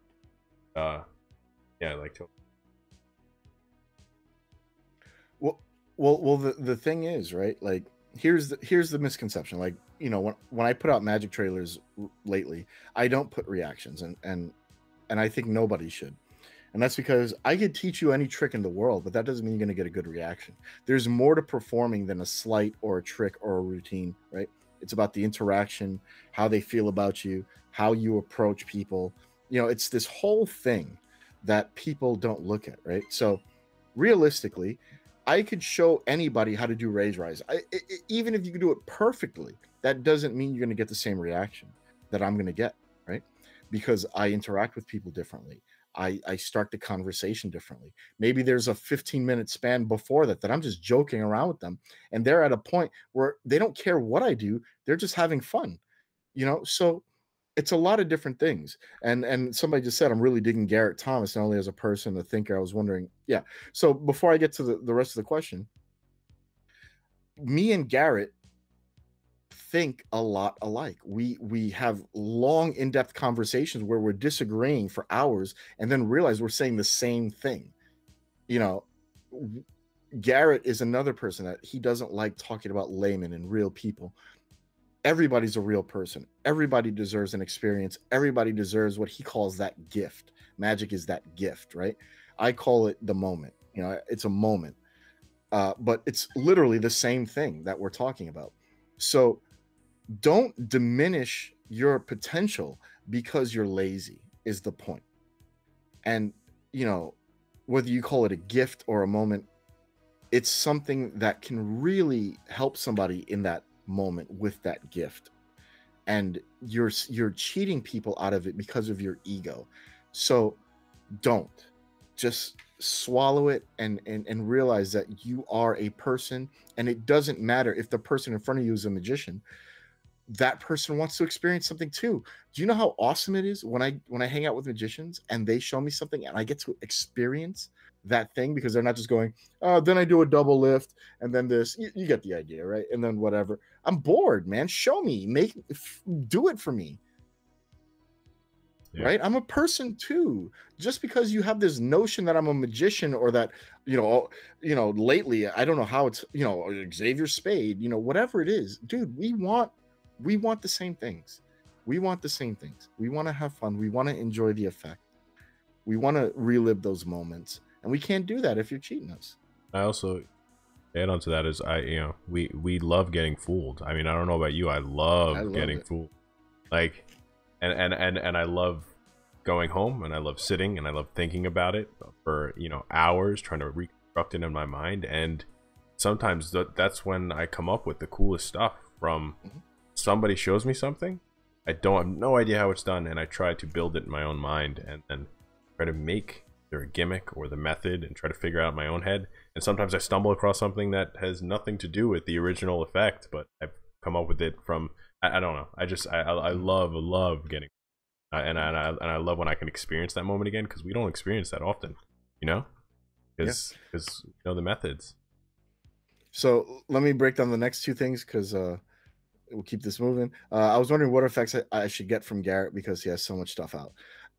[SPEAKER 1] Yeah, like.
[SPEAKER 2] Well, the thing is, right? Like, here's the misconception. Like, you know, when I put out magic trailers lately, I don't put reactions, and I think nobody should. And that's because I could teach you any trick in the world, but that doesn't mean you're going to get a good reaction. There's more to performing than a sleight or a trick or a routine, right? It's about the interaction, how they feel about you, how you approach people. You know, it's this whole thing that people don't look at, right? So realistically, I could show anybody how to do Ray's Rise. Even if you could do it perfectly, that doesn't mean you're going to get the same reaction that I'm going to get, right? Because I interact with people differently. I start the conversation differently. Maybe there's a 15-minute span before that I'm just joking around with them, and they're at a point where they don't care what I do. They're just having fun, you know? So it's a lot of different things. And somebody just said, I'm really digging Garrett Thomas, not only as a person, a thinker. I was wondering, yeah. So before I get to the rest of the question, me and Garrett think a lot alike. We have long, in-depth conversations where we're disagreeing for hours and then realize we're saying the same thing. You know, Garrett is another person that he doesn't like talking about laymen and real people. Everybody's a real person. Everybody deserves an experience. Everybody deserves what he calls that gift. Magic is that gift, right? I call it the moment. You know, it's a moment. But it's literally the same thing that we're talking about. So don't diminish your potential because you're lazy is the point. And, you know, whether you call it a gift or a moment, it's something that can really help somebody in that moment with that gift. And you're cheating people out of it because of your ego. So don't. Just swallow it and realize that you are a person, and it doesn't matter if the person in front of you is a magician. That person wants to experience something too. Do you know how awesome it is when I hang out with magicians and they show me something and I get to experience that thing, because they're not just going, oh, then I do a double lift and then this. You get the idea, right? And then whatever. I'm bored, man. Show me, do it for me. Yeah. Right? I'm a person too. Just because you have this notion that I'm a magician, or that, you know, lately, I don't know how it's, you know, Xavier Spade, you know, whatever it is, dude, we want the same things. We want the same things. We want to have fun. We want to enjoy the effect. We want to relive those moments. And we can't do that if you're cheating us.
[SPEAKER 1] I also add on to that is we love getting fooled. I mean, I don't know about you. I love getting fooled. Like, and I love going home, and I love sitting, and I love thinking about it for, you know, hours, trying to reconstruct it in my mind. And sometimes that's when I come up with the coolest stuff from somebody shows me something. I have no idea how it's done, and I try to build it in my own mind, and then try to make their gimmick or the method and try to figure out in my own head. And sometimes I stumble across something that has nothing to do with the original effect, but I've come up with it from. I don't know. I love getting, and I love when I can experience that moment again, because we don't experience that often, you know, because you know the methods.
[SPEAKER 2] So let me break down the next two things, because we'll keep this moving. I was wondering what effects I should get from Garrett, because he has so much stuff out.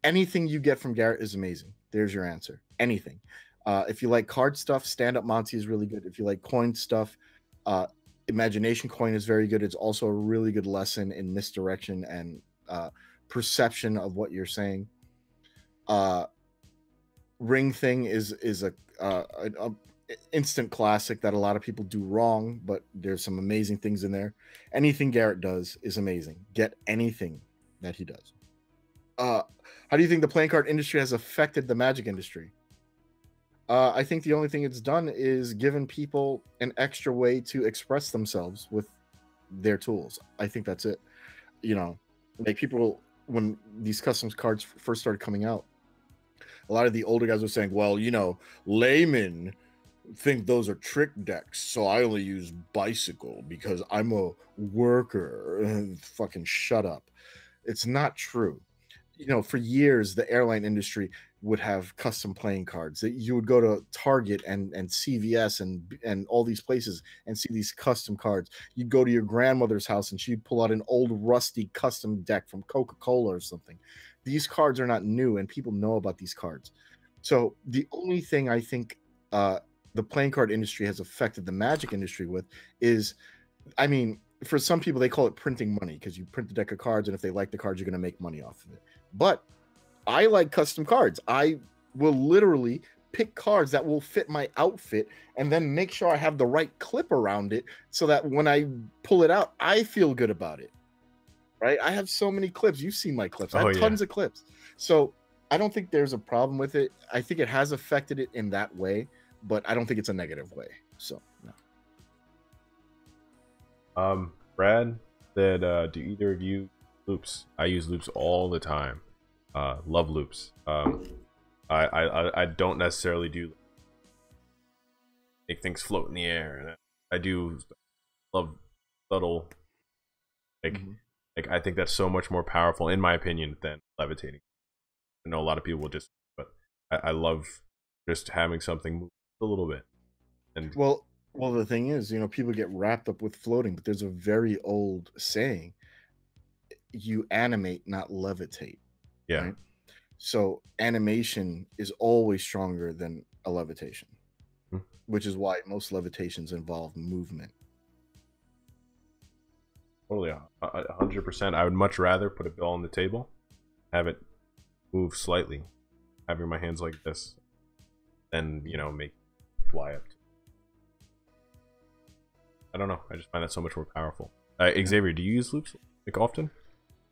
[SPEAKER 2] Anything you get from Garrett is amazing. There's your answer. Anything. If you like card stuff, Stand Up Monty is really good. If you like coin stuff, Imagination Coin is very good. It's also a really good lesson in misdirection and perception of what you're saying. Ring Thing is a instant classic that a lot of people do wrong, but there's some amazing things in there. Anything Garrett does is amazing. Get anything that he does. How do you think the playing card industry has affected the Magic industry? I think the only thing it's done is given people an extra way to express themselves with their tools. I think that's it. You know, like people, when these custom cards first started coming out, a lot of the older guys were saying, well, you know, laymen think those are trick decks, so I only use Bicycle because I'm a worker. Fucking shut up. It's not true. You know, for years, the airline industry would have custom playing cards. You would go to Target and CVS and all these places and see these custom cards. You'd go to your grandmother's house and she'd pull out an old rusty custom deck from Coca-Cola or something. These cards are not new, and people know about these cards. So the only thing I think the playing card industry has affected the Magic industry with is, I mean, for some people, they call it printing money, because you print the deck of cards, and if they like the cards, you're going to make money off of it. But I like custom cards. I will literally pick cards that will fit my outfit and then make sure I have the right clip around it so that when I pull it out, I feel good about it. Right? I have so many clips. You've seen my clips. I have tons of clips. So I don't think there's a problem with it. I think it has affected it in that way, but I don't think it's a negative way. So, no.
[SPEAKER 1] Brad said, do either of you loops? I use loops all the time. Love loops. I don't necessarily do make things float in the air. I do love subtle, like I think that's so much more powerful, in my opinion, than levitating. I know a lot of people will just, but I love just having something move a little bit. And
[SPEAKER 2] well, the thing is, you know, people get wrapped up with floating, but there's a very old saying: you animate, not levitate.
[SPEAKER 1] Yeah.
[SPEAKER 2] Right? So animation is always stronger than a levitation, which is why most levitations involve movement.
[SPEAKER 1] Totally, 100%. I would much rather put a bill on the table, have it move slightly, having my hands like this, than, you know, make it fly up. I don't know. I just find that so much more powerful. Xavier, do you use loops like often?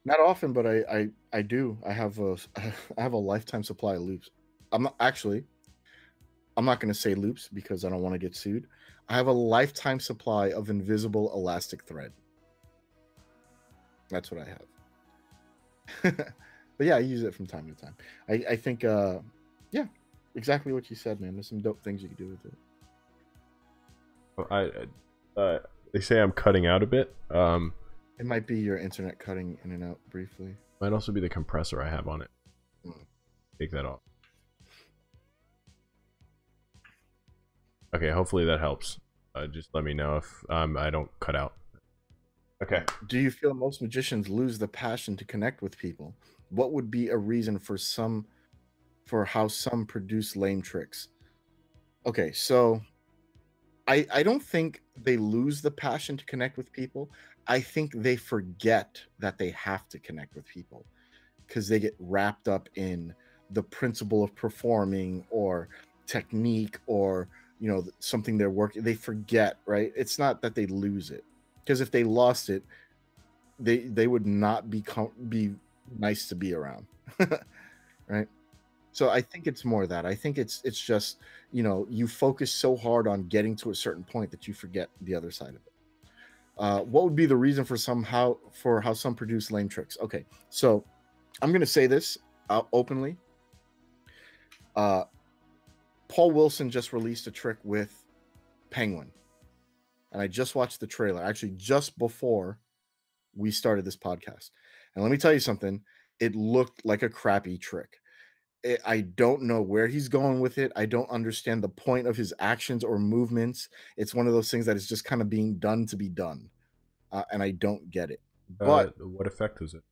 [SPEAKER 2] Not often, but I do. I have a lifetime supply of loops. I'm not going to say loops because I don't want to get sued. I have a lifetime supply of invisible elastic thread. That's what I have. But yeah, I use it from time to time. I think, yeah, exactly what you said, man. There's some dope things you can do with
[SPEAKER 1] it. They say I'm cutting out a bit.
[SPEAKER 2] It might be your internet cutting in and out briefly.
[SPEAKER 1] Might also be the compressor I have on it. Take that off. Okay, hopefully that helps. Just let me know if I don't cut out. Okay.
[SPEAKER 2] Do you feel most magicians lose the passion to connect with people? What would be a reason for how some produce lame tricks? Okay, so I don't think they lose the passion to connect with people. I think they forget that they have to connect with people because they get wrapped up in the principle of performing or technique or, you know, something they're working. They forget, right? It's not that they lose it, because if they lost it, they would not be nice to be around, right? So I think it's more that. I think it's just, you know, you focus so hard on getting to a certain point that you forget the other side of it. What would be the reason for how some produce lame tricks? Okay, so I'm going to say this openly. Paul Wilson just released a trick with Penguin. and I just watched the trailer, actually just before we started this podcast. And let me tell you something, it looked like a crappy trick. I don't know where he's going with it. I don't understand the point of his actions or movements. It's one of those things that is just kind of being done to be done. And I don't get it. But
[SPEAKER 1] what effect is it?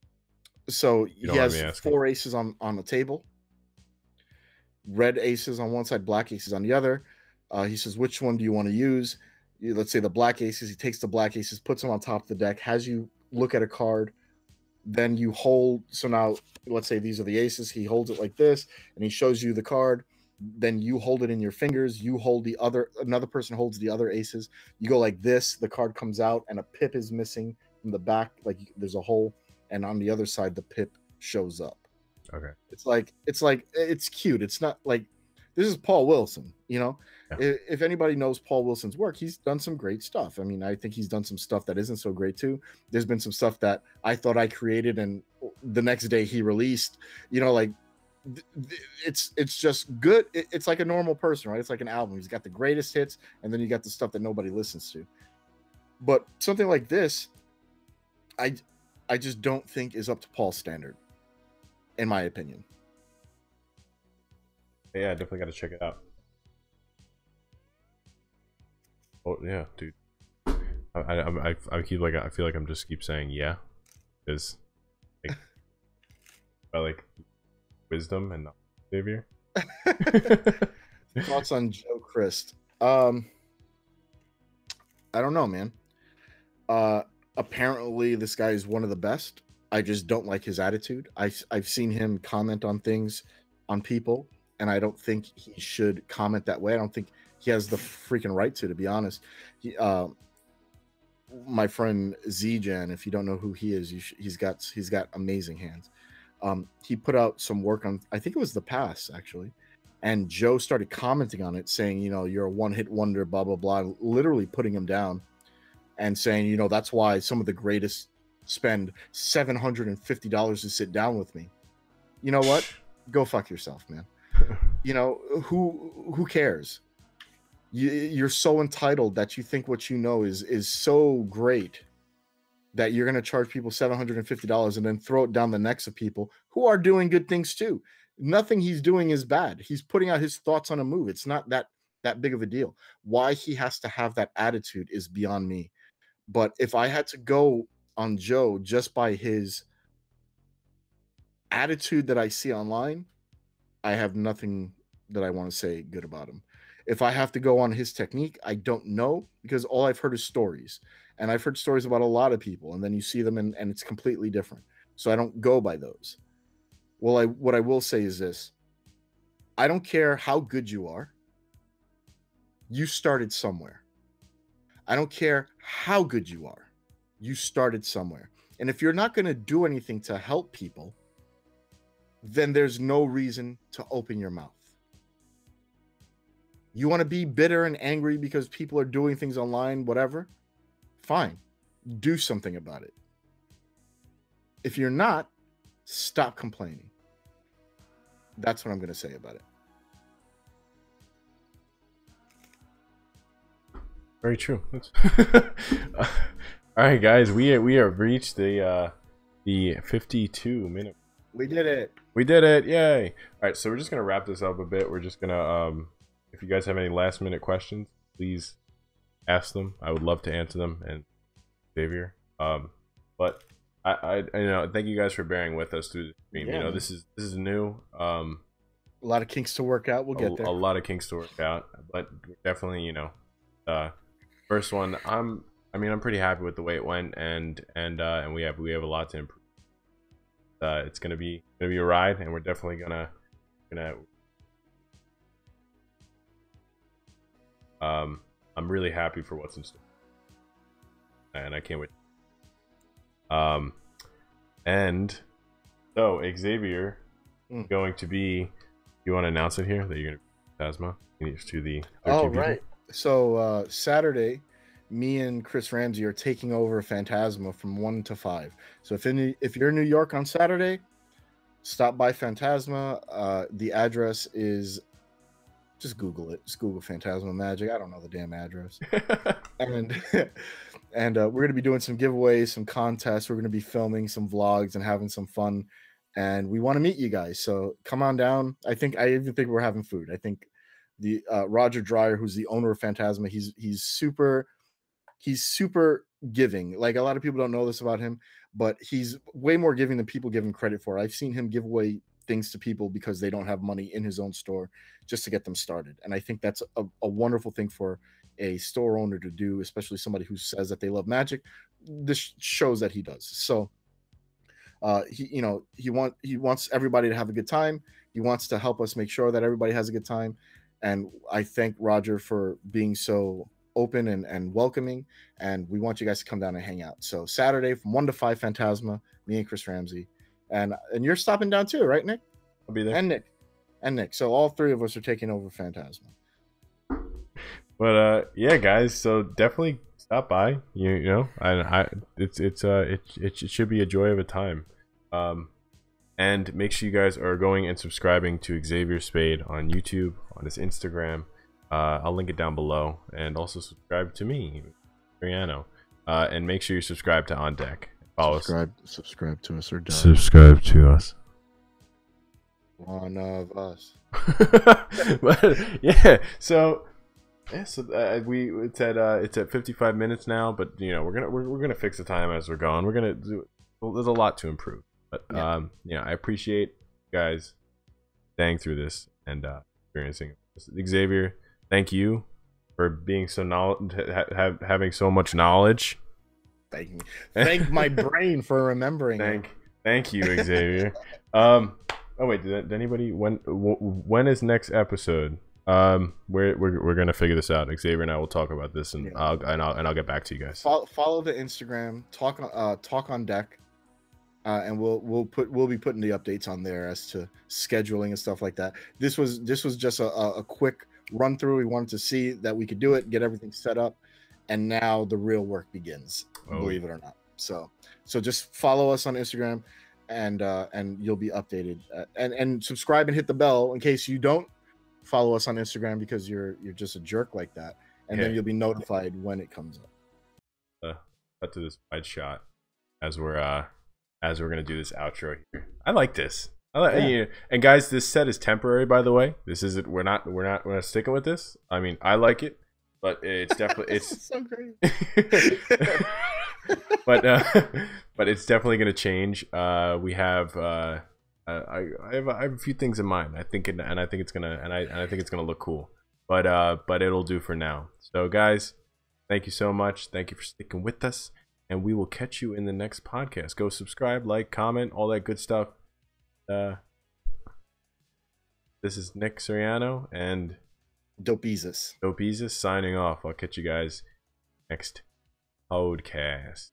[SPEAKER 2] so
[SPEAKER 1] You
[SPEAKER 2] he
[SPEAKER 1] don't mind me
[SPEAKER 2] has
[SPEAKER 1] asking.
[SPEAKER 2] 4 aces on the table, red aces on one side, black aces on the other. He says, which one do you want to use? Let's say the black aces. He takes the black aces, puts them on top of the deck, has you look at a card. Then you hold. So now, let's say these are the aces. He holds it like this, and he shows you the card. Then you hold it in your fingers. You hold the other. Another person holds the other aces. You go like this. The card comes out, and a pip is missing from the back. Like there's a hole, and on the other side, the pip shows up.
[SPEAKER 1] Okay.
[SPEAKER 2] It's cute. It's not like this is Paul Wilson, you know.
[SPEAKER 1] Yeah.
[SPEAKER 2] If anybody knows Paul Wilson's work, he's done some great stuff. I mean, I think he's done some stuff that isn't so great too. There's been some stuff that I thought I created, and the next day he released. You know, like it's just good. It's like a normal person, right? It's like an album. He's got the greatest hits, and then you got the stuff that nobody listens to. But something like this, I just don't think is up to Paul's standard, in my opinion.
[SPEAKER 1] Yeah, I definitely got to check it out. Oh yeah, dude. I keep like I feel like I'm just keep saying yeah, because like, I like wisdom and not Xavier.
[SPEAKER 2] Thoughts on Joe Christ? I don't know, man. Apparently this guy is one of the best. I just don't like his attitude. I've seen him comment on things on people, and I don't think he should comment that way. I don't think he has the freaking right to be honest. My friend Zjan, if you don't know who he is, he's got amazing hands. He put out some work on, I think it was the pass actually, and Joe started commenting on it, saying, you know, you're a one-hit wonder, blah blah blah, literally putting him down, and saying, you know, that's why some of the greatest spend $750 to sit down with me. You know what? Go fuck yourself, man. You know, who cares? You're so entitled that you think what you know is so great that you're going to charge people $750 and then throw it down the necks of people who are doing good things too. Nothing he's doing is bad. He's putting out his thoughts on a move. It's not that big of a deal. Why he has to have that attitude is beyond me. But if I had to go on Joe just by his attitude that I see online, I have nothing that I want to say good about him. If I have to go on his technique, I don't know, because all I've heard is stories. And I've heard stories about a lot of people, and then you see them and it's completely different. So I don't go by those. Well, what I will say is this. I don't care how good you are. You started somewhere. I don't care how good you are. You started somewhere. And if you're not going to do anything to help people, then there's no reason to open your mouth. You want to be bitter and angry because people are doing things online, whatever? Fine. Do something about it. If you're not, stop complaining. That's what I'm going to say about it.
[SPEAKER 1] Very true. All right, guys, we have reached the 52-minute.
[SPEAKER 2] We did it.
[SPEAKER 1] We did it! Yay! All right, so we're just gonna wrap this up a bit. We're just gonna if you guys have any last-minute questions, please ask them. I would love to answer them. And Xavier, but I you know, thank you guys for bearing with us through the stream.
[SPEAKER 2] Yeah,
[SPEAKER 1] you know,
[SPEAKER 2] man.
[SPEAKER 1] this is new.
[SPEAKER 2] A lot of kinks to work out. We'll get there.
[SPEAKER 1] A lot of kinks to work out, but definitely, you know, first one. I'm pretty happy with the way it went, and we have a lot to improve. It's gonna be a ride, and we're definitely gonna I'm really happy for what's in store, and I can't wait. And so Xavier going to be. You want to announce it here that you're gonna be Phantasma to the 13 people?
[SPEAKER 2] Right. So Saturday, me and Chris Ramsey are taking over Phantasma from 1 to 5. So if you're in New York on Saturday, stop by Phantasma. The address is Just Google it. Just Google Phantasma Magic. I don't know the damn address. And we're gonna be doing some giveaways, some contests. We're gonna be filming some vlogs and having some fun. And we want to meet you guys. So come on down. I even think we're having food. I think the Roger Dreyer, who's the owner of Phantasma, he's super giving. Like, a lot of people don't know this about him, but he's way more giving than people give him credit for. I've seen him give away things to people because they don't have money in his own store just to get them started. And I think that's a wonderful thing for a store owner to do, especially somebody who says that they love Magic. This shows that he does. So he wants everybody to have a good time. He wants to help us make sure that everybody has a good time. And I thank Roger for being so open and welcoming. And we want you guys to come down and hang out. So Saturday from 1 to 5, Phantasma, me and Chris Ramsey. And you're stopping down too, right, Nick?
[SPEAKER 1] I'll be there.
[SPEAKER 2] And Nick. So all three of us are taking over Phantasma.
[SPEAKER 1] But yeah, guys. So definitely stop by. You know, it should be a joy of a time. And make sure you guys are going and subscribing to Xavier Spade on YouTube, on his Instagram. I'll link it down below, and also subscribe to me, Suriano. And make sure you subscribe to On Deck. Follow
[SPEAKER 2] subscribe to us or die.
[SPEAKER 1] Subscribe to us.
[SPEAKER 2] One of us.
[SPEAKER 1] But yeah, so it's at 55 minutes now, but you know, we're gonna fix the time as we're going. There's a lot to improve, but you know, I appreciate you guys staying through this and experiencing this. Xavier, thank you for being so having so much knowledge.
[SPEAKER 2] Thank my brain for remembering.
[SPEAKER 1] Thank you, Xavier. Oh wait, did anybody, when is next episode? We're gonna figure this out. Xavier and I will talk about this, and I'll get back to you guys.
[SPEAKER 2] Follow the Instagram, talk on deck, and we'll be putting the updates on there as to scheduling and stuff like that. This was just a quick run through. We wanted to see that we could do it, get everything set up, and now the real work begins. Believe it or not. So just follow us on Instagram, and you'll be updated. And subscribe and hit the bell in case you don't follow us on Instagram because you're just a jerk like that. And then you'll be notified when it comes up.
[SPEAKER 1] Cut to this wide shot as we're gonna do this outro here. I like this. And guys, this set is temporary, by the way. This isn't. We're not sticking with this. I mean, I like it, but it's definitely it's
[SPEAKER 2] so great.
[SPEAKER 1] but it's definitely gonna change. We have I have a few things in mind. I think it's gonna look cool. But it'll do for now. So guys, thank you so much. Thank you for sticking with us, and we will catch you in the next podcast. Go subscribe, like, comment, all that good stuff. This is Nic Suriano and
[SPEAKER 2] Dopeezus
[SPEAKER 1] signing off. I'll catch you guys next podcast.